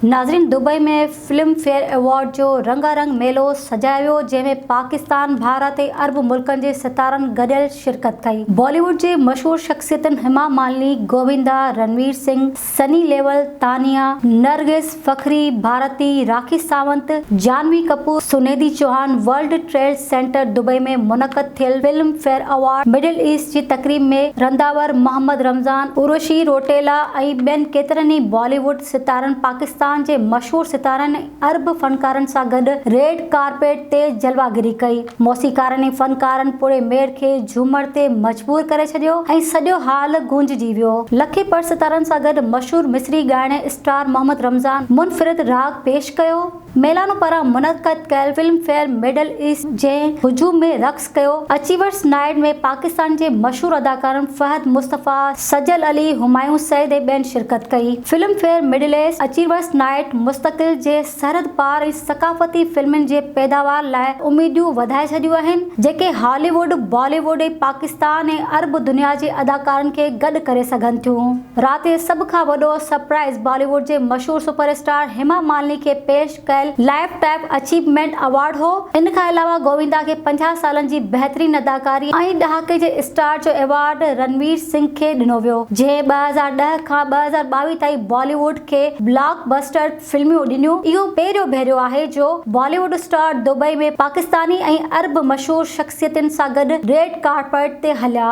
नाज़रीन, दुबई में film fair award जो रंगारंग मेलो सजायो वियो, जंहिंमें पाकिस्तान, भारत ऐं अरब मुल्कनि जे सितारनि गॾियल शिरकत कई। बॉलीवुड जे मशहूर शख्सियतुनि हेमा मालिनी, गोविंदा, रणवीर सिंह, सनी लेवल, Tania, Nargis Fakhri, Bharti, Rakhi Sawant, Janhvi Kapoor, Sunidhi Chauhan world trade centre Dubai में मुनक़द थियल Filmfare award middle east जी तक़रीब में रंधावर मोहम्मद रमज़ान, उर्वशी रौटेला ऐं ॿियनि केतिरनि ई बॉलीवुड सितारनि पाकिस्तान जे मशहूर सितारनि ऐं अरब फनकारनि सां गॾु रेड कारपेट ते जलवागिरी कई। मौसीक़ारनि ऐं फनकारनि पूरे मेड़ खे झूमण ते मजबूर करे छॾियो ऐं सॼो हाल गूंजजी वियो। लखे पर सितारनि सां गॾु मशहूर मिस्री ॻाइण स्टार मोहम्मद रमज़ान मुनफरिद राग पेश कयो। मेलानो पारां मुनक़द कयल फिल्म फेयर मिडल ईस्ट जे हुजूम में रक़्स कयो। अचीवर्स नाइट में पाकिस्तान जे मशहूर अदाकारनि फहद मुस्तफ़ा, सजल अली, हुमायूं सईद ऐं ॿियनि शिरकत कई। Filmfare middle east achievers night मुस्तक़िल जे सरहद पार ऐं सक़ाफ़ती फिल्मुनि जे पैदावार लाइ उमीदूं वधाए छॾियूं आहिनि, जेके हॉलीवुड, बॉलीवुड ऐं पाकिस्तान ऐं अरब दुनिया जे अदाकारनि खे गॾु करे सघनि थियूं। राति जे सभ खां वॾो सरप्राइज़ बॉलीवुड जे मशहूर सुपरस्टार हेमा मालिनी खे पेश कयल लाइफ टाइम अचीवमेंट अवार्ड हो। इन खां अलावा गोविंदा खे 50 सालनि जी बहितरीन अदाकारी ऐं ॾहाके जे स्टार जो अवार्ड रणवीर सिंह खे ॾिनो वियो, जंहिं 2010 खां 2022 ताईं बॉलीवुड खे ब्लॉकबस्टर फिल्मूं ॾिनियूं। इहो पहिरियों भेरो आहे जो बॉलीवुड स्टार दुबई में पाकिस्तानी ऐं अरब मशहूर शख्सियतुनि सां गॾु रेड कार्पेट ते हलिया।